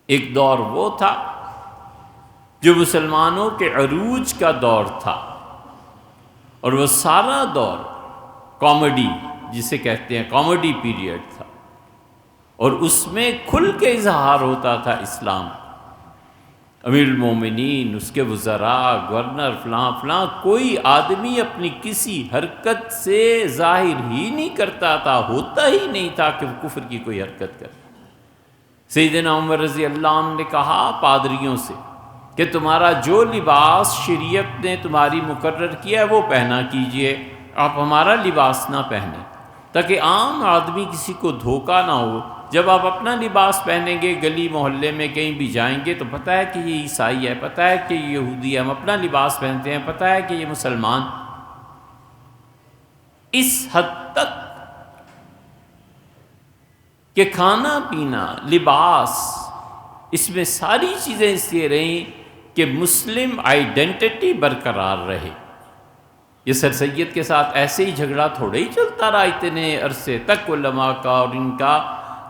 ایک دور وہ تھا جو مسلمانوں کے عروج کا دور تھا، اور وہ سارا دور کامیڈی جسے کہتے ہیں کامیڈی پیریڈ تھا، اور اس میں کھل کے اظہار ہوتا تھا اسلام۔ امیر المومنین، اس کے وزراء، گورنر، فلاں فلاں، کوئی آدمی اپنی کسی حرکت سے ظاہر ہی نہیں کرتا تھا، ہوتا ہی نہیں تھا کہ وہ کفر کی کوئی حرکت کرے۔ سیدنا عمر رضی اللہ عنہ نے کہا پادریوں سے کہ تمہارا جو لباس شریعت نے تمہاری مقرر کیا ہے وہ پہنا کیجئے، آپ ہمارا لباس نہ پہنیں، تاکہ عام آدمی کسی کو دھوکہ نہ ہو۔ جب آپ اپنا لباس پہنیں گے، گلی محلے میں کہیں بھی جائیں گے تو پتہ ہے کہ یہ عیسائی ہے، پتہ ہے کہ یہ یہودی ہے، ہم اپنا لباس پہنتے ہیں، پتہ ہے کہ یہ مسلمان۔ اس حد تک کہ کھانا پینا، لباس، اس میں ساری چیزیں اس لیے رہیں کہ مسلم آئیڈینٹی برقرار رہے۔ یہ سر سید کے ساتھ ایسے ہی جھگڑا تھوڑے ہی چلتا رہا اتنے عرصے تک علماء کا اور ان کا۔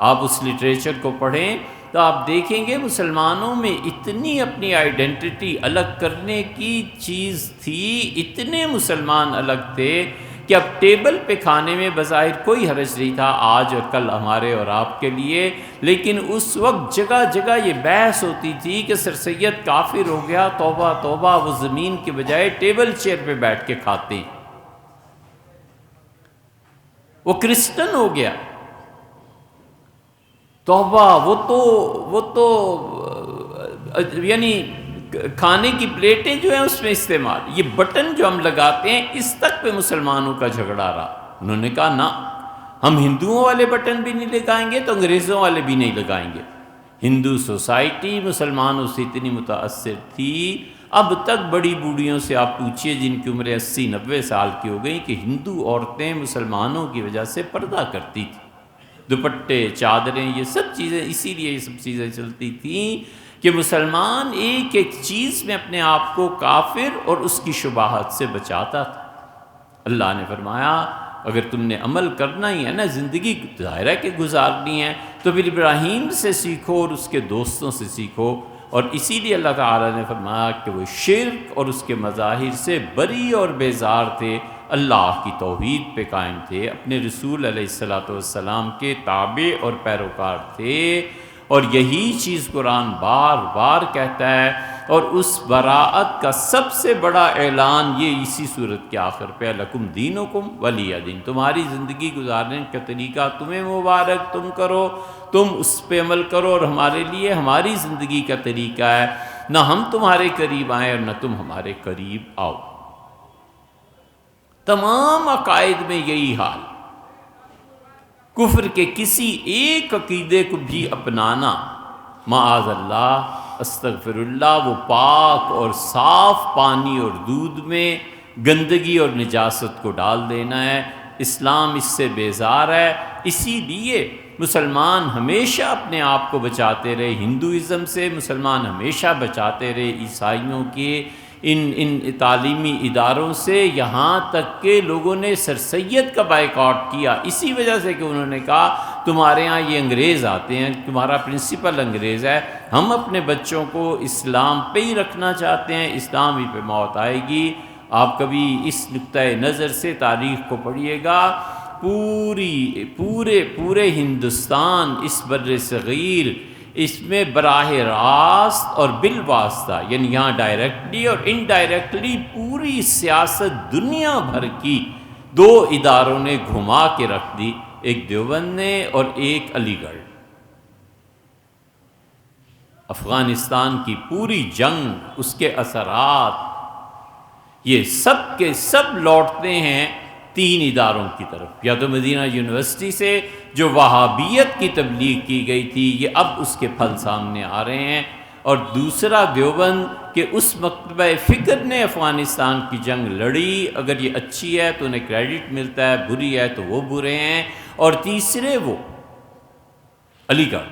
آپ اس لٹریچر کو پڑھیں تو آپ دیکھیں گے مسلمانوں میں اتنی اپنی آئیڈینٹی الگ کرنے کی چیز تھی، اتنے مسلمان الگ تھے کہ اب ٹیبل پہ کھانے میں بظاہر کوئی حرج نہیں تھا آج اور کل ہمارے اور آپ کے لیے، لیکن اس وقت جگہ جگہ یہ بحث ہوتی تھی کہ سر سید کافر ہو گیا، توبہ توبہ، وہ زمین کے بجائے ٹیبل چیئر پہ بیٹھ کے کھاتے ہیں، وہ کرسچن ہو گیا، توبہ، وہ تو یعنی کھانے کی پلیٹیں جو ہیں اس میں استعمال، یہ بٹن جو ہم لگاتے ہیں اس تک پہ مسلمانوں کا جھگڑا رہا۔ انہوں نے کہا نہ، ہم ہندوؤں والے بٹن بھی نہیں لگائیں گے تو انگریزوں والے بھی نہیں لگائیں گے۔ ہندو سوسائٹی مسلمانوں سے اتنی متاثر تھی، اب تک بڑی بوڑھیوں سے آپ پوچھئے جن کی عمریں 80-90 سال کی ہو گئی کہ ہندو عورتیں مسلمانوں کی وجہ سے پردہ کرتی تھیں، دوپٹے، چادریں، یہ سب چیزیں، اسی لیے یہ سب چیزیں چلتی تھیں کہ مسلمان ایک ایک چیز میں اپنے آپ کو کافر اور اس کی شبہات سے بچاتا تھا۔ اللہ نے فرمایا اگر تم نے عمل کرنا ہی ہے نا، زندگی ظاہر ہے کہ گزارنی ہے، تو پھر ابراہیم سے سیکھو اور اس کے دوستوں سے سیکھو۔ اور اسی لیے اللہ تعالیٰ نے فرمایا کہ وہ شرک اور اس کے مظاہر سے بری اور بیزار تھے، اللہ کی توحید پہ قائم تھے، اپنے رسول علیہ السلام کے تابع اور پیروکار تھے، اور یہی چیز قرآن بار بار کہتا ہے۔ اور اس براءت کا سب سے بڑا اعلان یہ اسی صورت کے آخر پہ، لکم دینکم ولی دین، تمہاری زندگی گزارنے کا طریقہ تمہیں مبارک، تم کرو، تم اس پہ عمل کرو، اور ہمارے لیے ہماری زندگی کا طریقہ ہے، نہ ہم تمہارے قریب آئیں اور نہ تم ہمارے قریب آؤ۔ تمام عقائد میں یہی حال، کفر کے کسی ایک عقیدے کو بھی اپنانا معاذ اللہ، استغفر اللہ، وہ پاک اور صاف پانی اور دودھ میں گندگی اور نجاست کو ڈال دینا ہے۔ اسلام اس سے بیزار ہے، اسی لیے مسلمان ہمیشہ اپنے آپ کو بچاتے رہے ہندوازم سے، مسلمان ہمیشہ بچاتے رہے عیسائیوں کے ان تعلیمی اداروں سے، یہاں تک کہ لوگوں نے سر سید کا بائیکاٹ کیا اسی وجہ سے کہ انہوں نے کہا تمہارے ہاں یہ انگریز آتے ہیں، تمہارا پرنسپل انگریز ہے، ہم اپنے بچوں کو اسلام پہ ہی رکھنا چاہتے ہیں، اسلام ہی پہ موت آئے گی۔ آپ کبھی اس نقطۂ نظر سے تاریخ کو پڑھیے گا، پورے ہندوستان، اس بر صغیر، اس میں براہ راست اور بالواسطہ، یعنی یہاں ڈائریکٹلی اور انڈائریکٹلی پوری سیاست دنیا بھر کی دو اداروں نے گھما کے رکھ دی، ایک دیوبند نے اور ایک علی گڑھ۔ افغانستان کی پوری جنگ، اس کے اثرات، یہ سب کے سب لوٹتے ہیں تین اداروں کی طرف، یا تو مدینہ یونیورسٹی سے جو وہابیت کی تبلیغ کی گئی تھی، یہ اب اس کے پھل سامنے آ رہے ہیں، اور دوسرا دیوبند کہ اس مکتبہ فکر نے افغانستان کی جنگ لڑی، اگر یہ اچھی ہے تو انہیں کریڈٹ ملتا ہے، بری ہے تو وہ برے ہیں، اور تیسرے وہ علی گڑھ،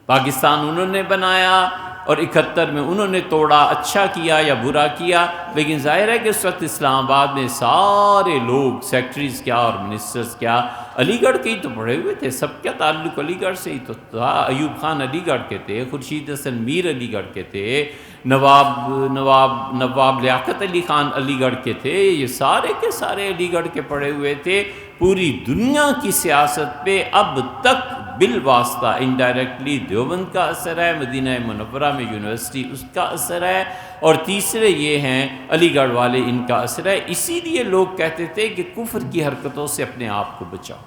پاکستان انہوں نے بنایا، اور 71 میں انہوں نے توڑا، اچھا کیا یا برا کیا، لیکن ظاہر ہے کہ اس وقت اسلام آباد میں سارے لوگ، سیکٹریز کیا اور منسٹرز کیا، علی گڑھ کے ہی تو پڑھے ہوئے تھے، سب کا تعلق علی گڑھ سے ہی تو تھا۔ ایوب خان علی گڑھ کے تھے، خورشید حسن میر علی گڑھ کے تھے، نواب لیاقت علی خان علی گڑھ کے تھے، یہ سارے کے سارے علی گڑھ کے پڑھے ہوئے تھے۔ پوری دنیا کی سیاست پہ اب تک بالواسطہ انڈائریکٹلی دیوبند کا اثر ہے، مدینہ منورہ میں یونیورسٹی اس کا اثر ہے، اور تیسرے یہ ہیں علی گڑھ والے، ان کا اثر ہے۔ اسی لیے لوگ کہتے تھے کہ کفر کی حرکتوں سے اپنے آپ کو بچاؤ۔